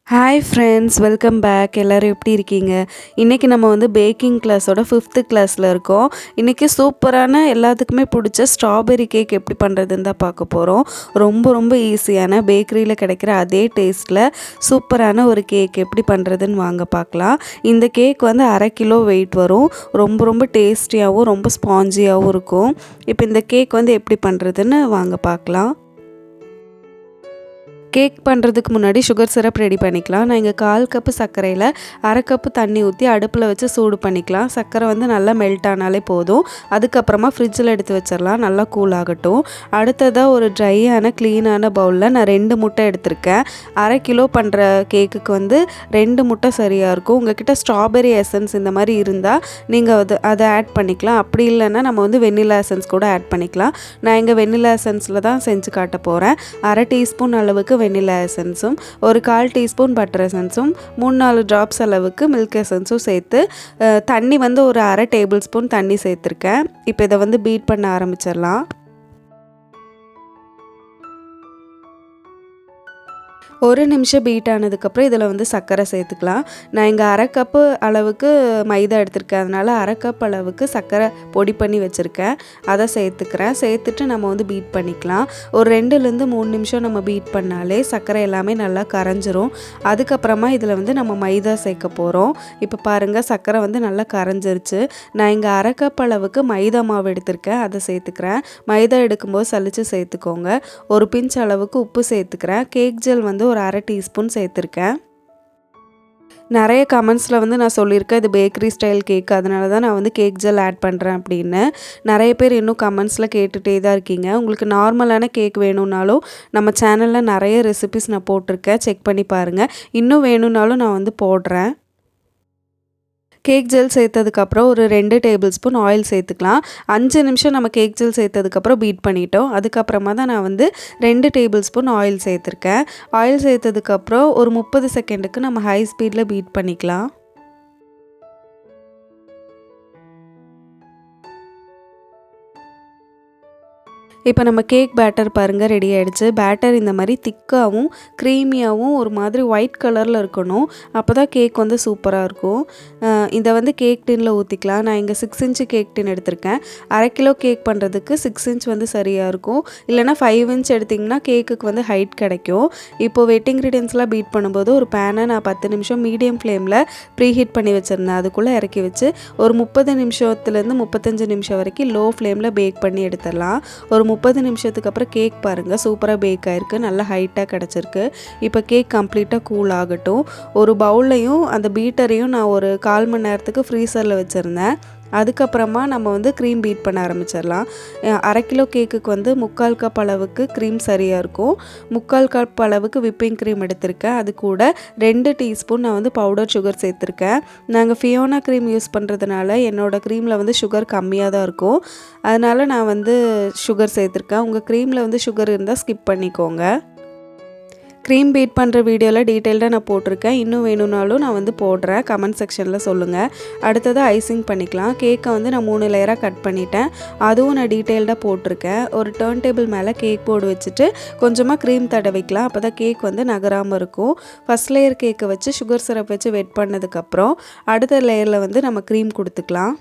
Hi friends, welcome back. எல்லோரும் எப்படி இருக்கீங்க? இன்றைக்கி நம்ம வந்து பேக்கிங் கிளாஸோட 5th கிளாஸில் இருக்கோம். இன்றைக்கி சூப்பரான எல்லாத்துக்குமே பிடிச்ச ஸ்ட்ராபெரி கேக் எப்படி பண்ணுறதுன்னு தான் பார்க்க போகிறோம். ரொம்ப ரொம்ப ஈஸியான பேக்கரியில் கிடைக்கிற அதே டேஸ்ட்டில் சூப்பரான ஒரு கேக் எப்படி பண்ணுறதுன்னு வாங்க பார்க்கலாம். இந்த கேக் வந்து 1/2 கிலோ வெயிட் வரும். ரொம்ப ரொம்ப டேஸ்டியாகவும் ரொம்ப ஸ்பாஞ்சியாகவும் இருக்கும். இப்போ இந்த கேக் வந்து எப்படி பண்ணுறதுன்னு வாங்க பார்க்கலாம். கேக் பண்ணுறதுக்கு முன்னாடி சுகர் சிரப் ரெடி பண்ணிக்கலாம். நான் இங்கே 1/4 கப்பு சர்க்கரையில் 1/2 கப்பு தண்ணி ஊற்றி அடுப்பில் வச்சு சூடு பண்ணிக்கலாம். சர்க்கரை வந்து நல்லா மெல்ட் ஆனாலே போதும். அதுக்கப்புறமா ஃப்ரிட்ஜில் எடுத்து வச்சிடலாம், நல்லா கூல் ஆகட்டும். அடுத்ததாக ஒரு ட்ரையான க்ளீனான பவுலில் நான் 2 முட்டை எடுத்திருக்கேன். 1/2 கிலோ பண்ணுற கேக்குக்கு வந்து 2 முட்டை சரியாக இருக்கும். உங்கள்கிட்ட ஸ்ட்ராபெரி எசன்ஸ் இந்த மாதிரி இருந்தால் நீங்கள் அதை ஆட் பண்ணிக்கலாம். அப்படி இல்லைன்னா நம்ம வந்து வெண்ணிலா எசன்ஸ் கூட ஆட் பண்ணிக்கலாம். நான் இங்கே வெண்ணிலா எசன்ஸில் தான் செஞ்சு காட்ட போகிறேன். 1/2 டீஸ்பூன் அளவுக்கு வெண்ணிலா எசன்ஸும், ஒரு 1/4 டீஸ்பூன் பட்டர் எசன்ஸும், 3-4 ட்ராப்ஸ் அளவுக்கு மில்க் எசன்ஸும் சேர்த்து தண்ணி வந்து ஒரு 1/2 டேபிள் ஸ்பூன் தண்ணி சேர்த்துருக்கேன். இப்போ இதை வந்து பீட் பண்ண ஆரம்பிச்சிடலாம். 1 நிமிஷம் பீட் ஆனதுக்கப்புறம் இதில் வந்து சர்க்கரை சேர்த்துக்கலாம். நான் இங்கே 1/2 கப்பு அளவுக்கு மைதா எடுத்திருக்கேன். அதனால் 1/2 கப் அளவுக்கு சர்க்கரை பொடி பண்ணி வச்சுருக்கேன். அதை சேர்த்துக்கிறேன். சேர்த்துட்டு நம்ம வந்து பீட் பண்ணிக்கலாம். ஒரு 2லேருந்து 3 நிமிஷம் நம்ம பீட் பண்ணாலே சர்க்கரை எல்லாமே நல்லா கரைஞ்சிரும். அதுக்கப்புறமா இதில் வந்து நம்ம மைதா சேர்க்க போகிறோம். இப்போ பாருங்கள், சர்க்கரை வந்து நல்லா கரைஞ்சிருச்சு. நான் இங்கே 1/2 கப் அளவுக்கு மைதா மாவு எடுத்திருக்கேன். அதை சேர்த்துக்கிறேன். மைதா எடுக்கும்போது சலிச்சு சேர்த்துக்கோங்க. ஒரு பிஞ்ச் அளவுக்கு உப்பு சேர்த்துக்கிறேன். கேக் ஜெல் வந்து ஒரு 1/2 டீஸ்பூன் சேர்த்துருக்கேன். நிறைய கமெண்ட்ஸில் வந்து நான் சொல்லியிருக்கேன், இது பேக்கரி ஸ்டைல் கேக், அதனால தான் நான் வந்து கேக் ஜெல் ஆட் பண்ணுறேன் அப்படின்னு. நிறைய பேர் இன்னும் கமெண்ட்ஸில் கேட்டுகிட்டே தான் இருக்கீங்க. உங்களுக்கு நார்மலான கேக் வேணும்னாலும் நம்ம சேனலில் நிறைய ரெசிபிஸ் நான் போட்டிருக்கேன், செக் பண்ணி பாருங்கள். இன்னும் வேணும்னாலும் நான் வந்து போடுறேன். கேக் ஜெல் சேர்த்ததுக்கப்புறம் ஒரு 2 டேபிள் ஸ்பூன் ஆயில் சேர்த்துக்கலாம். 5 நிமிஷம் நம்ம கேக் ஜெல் சேர்த்ததுக்கப்புறம் பீட் பண்ணிட்டோம். அதுக்கப்புறமா தான் நான் வந்து 2 டேபிள் ஸ்பூன் ஆயில் சேர்த்துருக்கேன். ஆயில் சேர்த்ததுக்கப்புறம் ஒரு 30 செகண்டுக்கு நம்ம ஹை ஸ்பீடில் பீட் பண்ணிக்கலாம். இப்போ நம்ம கேக் பேட்டர் பாருங்கள், ரெடி ஆகிடுச்சு. பேட்டர் இந்த மாதிரி திக்காகவும் க்ரீமியாகவும் ஒரு மாதிரி ஒயிட் கலரில் இருக்கணும். அப்போ தான் கேக் வந்து சூப்பராக இருக்கும். இதை வந்து கேக் டின்னில் ஊற்றிக்கலாம். நான் இங்கே 6 இன்ச்சு கேக் டின் எடுத்திருக்கேன். 1/2 கிலோ கேக் பண்ணுறதுக்கு 6 இன்ச் வந்து சரியாக இருக்கும். இல்லைனா 5 இன்ச் எடுத்திங்கன்னா கேக்குக்கு வந்து ஹைட் கிடைக்கும். இப்போது வெட் இன்க்ரீடியன்ஸ்லாம் பீட் பண்ணும்போது ஒரு பேனை நான் 10 நிமிஷம் மீடியம் ஃப்ளேமில் ப்ரீ ஹீட் பண்ணி வச்சுருந்தேன். அதுக்குள்ளே இறக்கி வச்சு ஒரு 30 நிமிஷத்துலேருந்து 35 நிமிஷம் வரைக்கும் லோ ஃப்ளேமில் பேக் பண்ணி எடுத்துடலாம். ஒரு 30 நிமிஷத்துக்கு அப்புறம் கேக் பாருங்கள், சூப்பராக பேக் ஆகிருக்கு. நல்லா ஹைட்டாக கிடச்சிருக்கு. இப்போ கேக் கம்ப்ளீட்டாக கூல் ஆகட்டும். ஒரு பவுல்லையும் அந்த பீட்டரையும் நான் ஒரு 1/4 மணி நேரத்துக்கு ஃப்ரீசரில் வச்சுருந்தேன். அதுக்கப்புறமா நம்ம வந்து க்ரீம் பீட் பண்ண ஆரம்பிச்சிடலாம். 1/2 கிலோ கேக்குக்கு வந்து 3/4 கப் அளவுக்கு க்ரீம் சரியாக இருக்கும். 3/4 கப் அளவுக்கு விப்பிங் க்ரீம் எடுத்திருக்கேன். அது கூட 2 டீஸ்பூன் நான் வந்து பவுடர் சுகர் சேர்த்துருக்கேன். நாங்கள் ஃபியோனா க்ரீம் யூஸ் பண்ணுறதுனால என்னோடய க்ரீமில் வந்து சுகர் கம்மியாக தான் இருக்கும். அதனால் நான் வந்து சுகர் சேர்த்துருக்கேன். உங்கள் க்ரீமில் வந்து சுகர் இருந்தால் ஸ்கிப் பண்ணிக்கோங்க. க்ரீம் பீட் பண்ணுற வீடியோவில் டீட்டெயில்டாக நான் போட்டிருக்கேன். இன்னும் வேணும்னாலும் நான் வந்து போடுறேன், கமெண்ட் செக்ஷனில் சொல்லுங்கள். அடுத்ததாக ஐசிங் பண்ணிக்கலாம். கேக்கை வந்து நான் 3 லேயராக கட் பண்ணிட்டேன். அதுவும் நான் டீட்டெயில்டாக போட்டிருக்கேன். ஒரு டர்ன் டேபிள் மேலே கேக் போர்டு வச்சுட்டு கொஞ்சமாக க்ரீம் தடவிக்கலாம். அப்போ தான் கேக் வந்து நகராமல் இருக்கும். ஃபஸ்ட் லேயர் கேக்கை வச்சு சுகர் சிரப் வச்சு வெட் பண்ணதுக்கப்புறம் அடுத்த லேயரில் வந்து நம்ம க்ரீம் கொடுத்துக்கலாம்.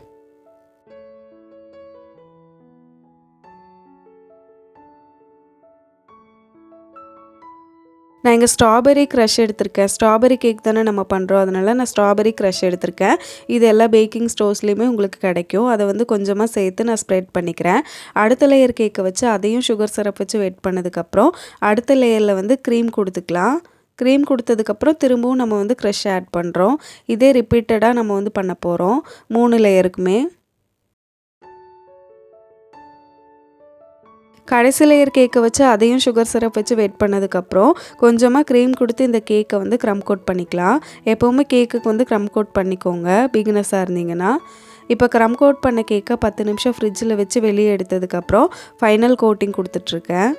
நான் இங்கே ஸ்ட்ராபெரி க்ரஷ் எடுத்திருக்கேன். ஸ்ட்ராபெரி கேக் தானே நம்ம பண்ணுறோம், அதனால் நான் ஸ்ட்ராபெரி க்ரஷ் எடுத்திருக்கேன். இது எல்லா பேக்கிங் ஸ்டோர்ஸ்லேயுமே உங்களுக்கு கிடைக்கும். அதை வந்து கொஞ்சமாக சேர்த்து நான் ஸ்ப்ரெட் பண்ணிக்கிறேன். அடுத்த லேயர் கேக்கை வச்சு அதையும் சுகர் சிரப் வச்சு வெட் பண்ணதுக்கப்புறம் அடுத்த லேயரில் வந்து க்ரீம் கொடுத்துக்கலாம். க்ரீம் கொடுத்ததுக்கப்புறம் திரும்பவும் நம்ம வந்து க்ரஷ் ஆட் பண்ணுறோம். இதே ரிப்பீட்டடாக நம்ம வந்து பண்ண போகிறோம் 3 லேயருக்குமே. கடைசி லேயர் கேக்கை வச்சு அதையும் சுகர் சிரப் வச்சு வெட் பண்ணதுக்கப்புறம் கொஞ்சமாக க்ரீம் கொடுத்து இந்த கேக்கை வந்து க்ரம் கோட் பண்ணிக்கலாம். எப்போவுமே கேக்குக்கு வந்து க்ரம் கோட் பண்ணிக்கோங்க பிகினர்ஸாக இருந்தீங்கன்னா. இப்போ க்ரம் கோட் பண்ண கேக்கை 10 நிமிஷம் ஃப்ரிட்ஜில் வச்சு வெளியே எடுத்ததுக்கப்புறம் ஃபைனல் கோட்டிங் கொடுத்துட்ருக்கேன்.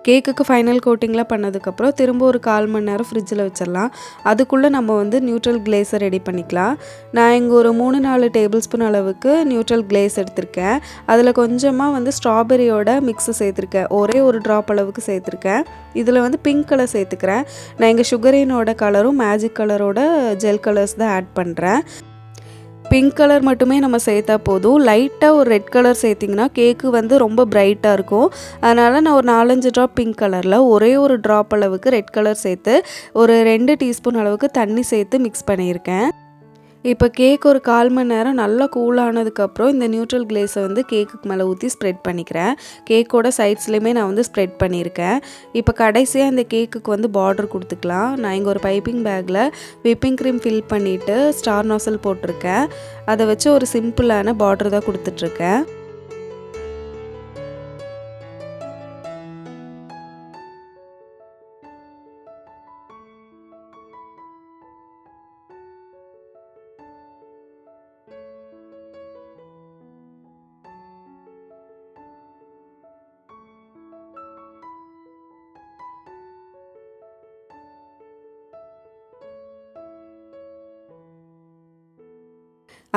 கேக்குக்கு ஃபைனல் கோட்டிங்லாம் பண்ணதுக்கப்புறம் திரும்ப ஒரு 1/4 மணி நேரம் ஃப்ரிட்ஜில் வச்சிடலாம். அதுக்குள்ளே நம்ம வந்து நியூட்ரல் கிளேஸை ரெடி பண்ணிக்கலாம். நான் இங்கே ஒரு 3-4 டேபிள் ஸ்பூன் அளவுக்கு நியூட்ரல் கிளேஸ் எடுத்திருக்கேன். அதில் கொஞ்சமாக வந்து ஸ்ட்ராபெரியோட மிக்ஸை சேர்த்துருக்கேன். ஒரே ஒரு ட்ராப் அளவுக்கு சேர்த்துருக்கேன். இதில் வந்து பிங்க் கலர் சேர்த்துக்கிறேன். நான் இங்கே சுகரினோட கலரும் மேஜிக் கலரோட ஜெல் கலர்ஸ் தான் ஆட் பண்ணுறேன். பிங்க் கலர் மட்டுமே நம்ம சேர்த்தா போதும். லைட்டாக ஒரு ரெட் கலர் சேர்த்திங்கன்னா கேக்கு வந்து ரொம்ப பிரைட்டாக இருக்கும். அதனால் நான் ஒரு 4-5 ட்ராப் பிங்க் கலரில் ஒரே ஒரு ட்ராப் அளவுக்கு ரெட் கலர் சேர்த்து ஒரு 2 டீஸ்பூன் அளவுக்கு தண்ணி சேர்த்து மிக்ஸ் பண்ணியிருக்கேன். இப்போ கேக் ஒரு 1/4 மணி நேரம் நல்லா கூலானதுக்கப்புறம் இந்த நியூட்ரல் கிளேஸை வந்து கேக்குக்கு மேலே ஊற்றி ஸ்ப்ரெட் பண்ணிக்கிறேன். கேக்கோட சைட்ஸ்லேயுமே நான் வந்து ஸ்ப்ரெட் பண்ணியிருக்கேன். இப்போ கடைசியாக இந்த கேக்குக்கு வந்து பார்டர் கொடுத்துக்கலாம். நான் இங்கே ஒரு பைப்பிங் பேக்கில் விப்பிங் க்ரீம் ஃபில் பண்ணிவிட்டு ஸ்டார் நாசல் போட்டிருக்கேன். அதை வச்சு ஒரு சிம்பிளான பார்டர் தான் கொடுத்துட்ருக்கேன்.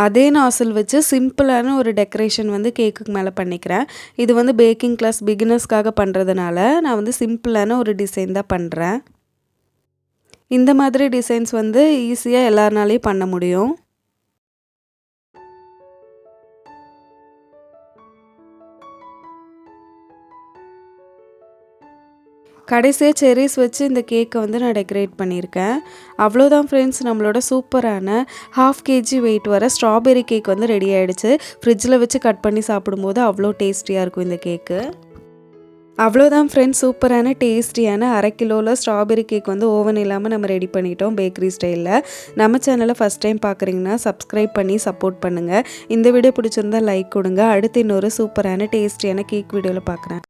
அதே நாசில் வச்சு சிம்பிளான ஒரு டெக்கரேஷன் வந்து கேக்குக்கு மேலே பண்ணிக்கிறேன். இது வந்து பேக்கிங் கிளாஸ் பிகினர்ஸ்க்காக பண்ணுறதுனால நான் வந்து சிம்பிளான ஒரு டிசைன் தான் பண்ணுறேன். இந்த மாதிரி டிசைன்ஸ் வந்து ஈஸியாக எல்லாருனாலையும் பண்ண முடியும். கடைசியாக செர்ரிஸ் வச்சு இந்த கேக்கை வந்து நான் டெக்கரேட் பண்ணியிருக்கேன். அவ்வளோதான் ஃப்ரெண்ட்ஸ், நம்மளோட சூப்பரான 1/2 kg வெயிட் வர ஸ்ட்ராபெரி கேக் வந்து ரெடி ஆகிடுச்சு. ஃப்ரிட்ஜில் வச்சு கட் பண்ணி சாப்பிடும்போது அவ்வளோ டேஸ்டியாக இருக்கும் இந்த கேக்கு. அவ்வளோதான் ஃப்ரெண்ட்ஸ், சூப்பரான டேஸ்டியான 1/2 கிலோவில் ஸ்ட்ராபெரி கேக் வந்து ஓவன் இல்லாமல் நம்ம ரெடி பண்ணிட்டோம் பேக்கரி ஸ்டைலில். நம்ம சேனலை ஃபஸ்ட் டைம் பார்க்குறீங்கன்னா சப்ஸ்கிரைப் பண்ணி சப்போர்ட் பண்ணுங்கள். இந்த வீடியோ பிடிச்சிருந்தா லைக் கொடுங்க. அடுத்து இன்னொரு சூப்பரான டேஸ்டியான கேக் வீடியோவில் பார்க்குறேன்.